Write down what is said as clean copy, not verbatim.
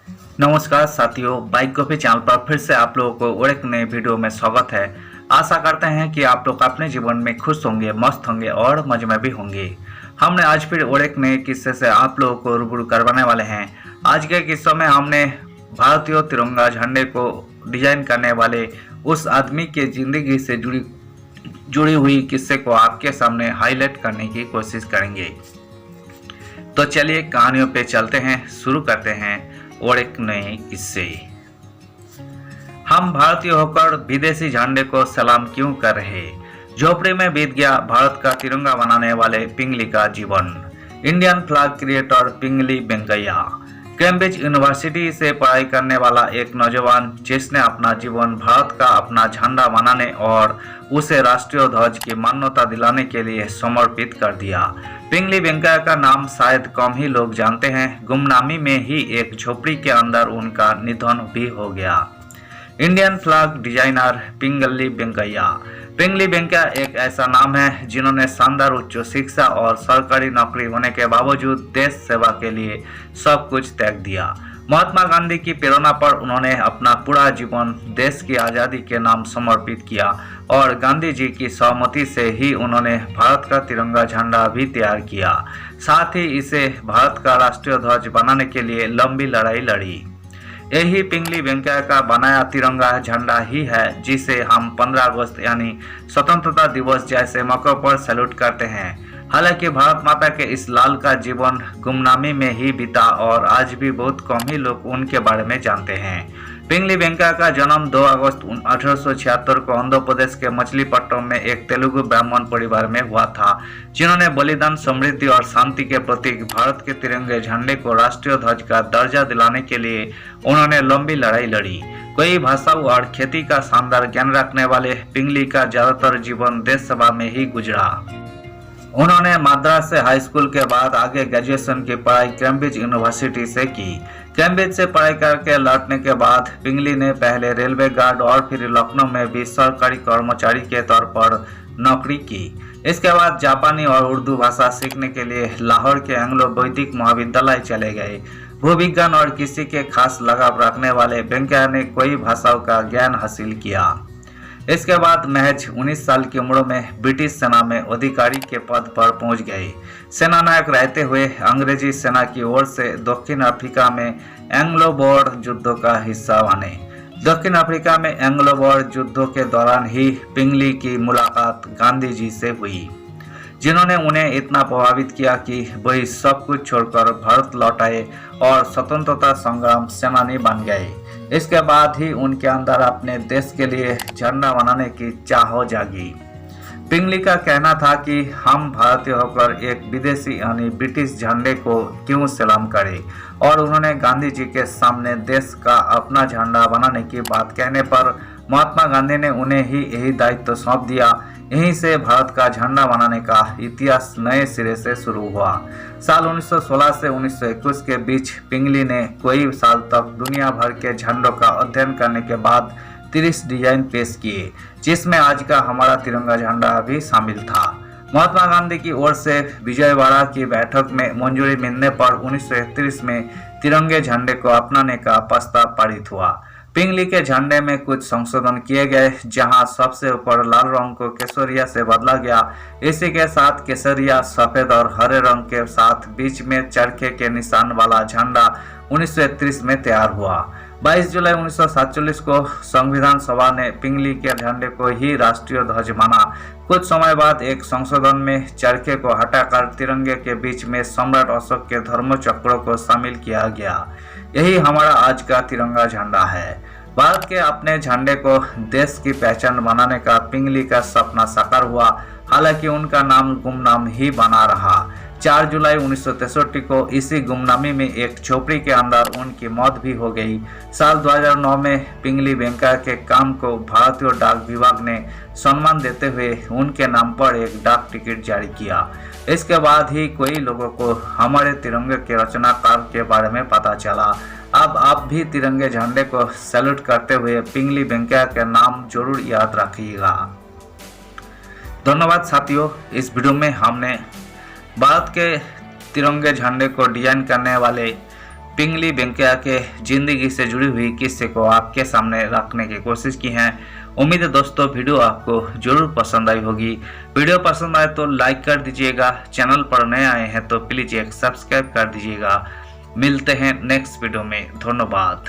नमस्कार साथियों, bike coffee channel पर फिर से आप लोगों को और एक नए वीडियो में स्वागत है। आशा करते हैं कि आप लोग अपने जीवन में खुश होंगे, मस्त होंगे और मजे में भी होंगे। हमने आज फिर और एक नए किस्से से आप लोगों को रूबरू करवाने वाले हैं। आज के किस्सों में हमने भारतीय तिरंगा झंडे को डिजाइन करने वाले उस आदमी के जिंदगी से जुड़ी हुई किस्से को आपके सामने हाईलाइट करने की कोशिश करेंगे। तो चलिए कहानियों पे चलते हैं, शुरू करते हैं और एक नए किस्से। हम भारतीय होकर विदेशी झंडे को सलाम क्यों कर रहे? झोपड़ी में बीत गया भारत का तिरंगा बनाने वाले पिंगली का जीवन। इंडियन फ्लैग क्रिएटर पिंगली वेंकैया कैम्ब्रिज यूनिवर्सिटी से पढ़ाई करने वाला एक नौजवान जिसने अपना जीवन भारत का अपना झंडा बनाने और उसे राष्ट्रीय ध्वज की मान्यता दिलाने के लिए समर्पित कर दिया। पिंगली वेंकैया का नाम शायद कम ही लोग जानते हैं। गुमनामी में ही एक झोपड़ी के अंदर उनका निधन भी हो गया। इंडियन फ्लैग डिजाइनर पिंगली वेंकैया। पिंगली वेंकैया एक ऐसा नाम है जिन्होंने शानदार उच्च शिक्षा और सरकारी नौकरी होने के बावजूद देश सेवा के लिए सब कुछ त्याग दिया। महात्मा गांधी की प्रेरणा पर उन्होंने अपना पूरा जीवन देश की आज़ादी के नाम समर्पित किया और गांधी जी की सहमति से ही उन्होंने भारत का तिरंगा झंडा भी तैयार किया। साथ ही इसे भारत का राष्ट्रीय ध्वज बनाने के लिए लंबी लड़ाई लड़ी। यही पिंगली वेंकैया का बनाया तिरंगा झंडा ही है जिसे हम 15 अगस्त यानी स्वतंत्रता दिवस जैसे मौकों पर सैल्यूट करते हैं। हालांकि भारत माता के इस लाल का जीवन गुमनामी में ही बीता और आज भी बहुत कम ही लोग उनके बारे में जानते हैं। पिंगली वेंकैया का जन्म 2 अगस्त 1876 को आंध्र प्रदेश के मछलीपट्टनम में एक तेलुगु ब्राह्मण परिवार में हुआ था, जिन्होंने बलिदान, समृद्धि और शांति के प्रतीक भारत के तिरंगे झंडे को राष्ट्रीय ध्वज का दर्जा दिलाने के लिए उन्होंने लंबी लड़ाई लड़ी। कई भाषाओं और खेती का शानदार ज्ञान रखने वाले पिंगली का ज्यादातर जीवन देश सेवा में ही गुजरा। उन्होंने मद्रास से हाई स्कूल के बाद आगे ग्रेजुएशन की पढ़ाई कैम्ब्रिज यूनिवर्सिटी से की। कैम्ब्रिज से पढ़ाई करके लौटने के बाद पिंगली ने पहले रेलवे गार्ड और फिर लखनऊ में भी सरकारी कर्मचारी के तौर पर नौकरी की। इसके बाद जापानी और उर्दू भाषा सीखने के लिए लाहौर के एंग्लो वैदिक महाविद्यालय चले गए। भूविज्ञान और कृषि के खास लगाव रखने वाले वेंकैया ने कई भाषाओं का ज्ञान हासिल किया। इसके बाद महज 19 साल की उम्र में ब्रिटिश सेना में अधिकारी के पद पर पहुंच गए। सेना नायक रहते हुए अंग्रेजी सेना की ओर से दक्षिण अफ्रीका में एंग्लो बोर युद्धों का हिस्सा बने। दक्षिण अफ्रीका में एंग्लो बोर युद्धों के दौरान ही पिंगली की मुलाकात गांधी जी से हुई, जिन्होंने उन्हें इतना प्रभावित किया कि वही सब कुछ छोड़कर भारत लौट आए और स्वतंत्रता संग्राम सेनानी बन गए। इसके बाद ही उनके अंदर अपने देश के लिए झंडा बनाने की चाह जागी। पिंगली का कहना था कि हम भारतीय होकर एक विदेशी यानी ब्रिटिश झंडे को क्यों सलाम करें, और उन्होंने गांधी जी के सामने देश का अपना झंडा बनाने की बात कहने पर महात्मा गांधी ने उन्हें ही यही दायित्व सौंप दिया। यहीं से भारत का झंडा बनाने का इतिहास नए सिरे से शुरू हुआ। साल 1916 से 1921 के बीच पिंगली ने कई साल तक दुनिया भर के झंडों का अध्ययन करने के बाद 30 डिजाइन पेश किए, जिसमें आज का हमारा तिरंगा झंडा भी शामिल था। महात्मा गांधी की ओर से विजयवाड़ा की बैठक में मंजूरी मिलने पर 1931 में तिरंगे झंडे को अपनाने का प्रस्ताव पारित हुआ। पिंगली के झंडे में कुछ संशोधन किए गए, जहां सबसे ऊपर लाल रंग को केसरिया से बदला गया। इसी के साथ केसरिया, सफेद और हरे रंग के साथ बीच में चरखे के निशान वाला झंडा 1931 में तैयार हुआ। 22 जुलाई 1947 को संविधान सभा ने पिंगली के झंडे को ही राष्ट्रीय ध्वज माना। कुछ समय बाद एक संशोधन में चरखे को हटाकर तिरंगे के बीच में सम्राट अशोक के धर्म चक्रों को शामिल किया गया। यही हमारा आज का तिरंगा झंडा है। भारत के अपने झंडे को देश की पहचान बनाने का पिंगली का सपना साकार हुआ। हालांकि उनका नाम गुमनाम ही बना रहा। 4 जुलाई 1963 को इसी गुमनामी में एक झोपड़ी के अंदर उनकी मौत भी हो गई। साल 2009 में पिंगली वेंकैया के काम को भारतीय डाक विभाग ने सम्मान देते हुए उनके नाम पर एक डाक टिकट जारी किया। इसके बाद ही कई लोगों को हमारे तिरंगे के रचनाकार के बारे में पता चला। अब आप भी तिरंगे झंडे को सैल्यूट करते हुए पिंगली वेंकैया के नाम जरूर याद रखिएगा। धन्यवाद साथियों। इस वीडियो में हमने भारत के तिरंगे झंडे को डिजाइन करने वाले पिंगली वेंकैया के जिंदगी से जुड़ी हुई किस्से को आपके सामने रखने की कोशिश की है। उम्मीद है दोस्तों वीडियो आपको जरूर पसंद आई होगी। वीडियो पसंद आए तो लाइक कर दीजिएगा, चैनल पर नए आए हैं तो प्लीज एक सब्सक्राइब कर दीजिएगा। मिलते हैं नेक्स्ट वीडियो में, धन्यवाद।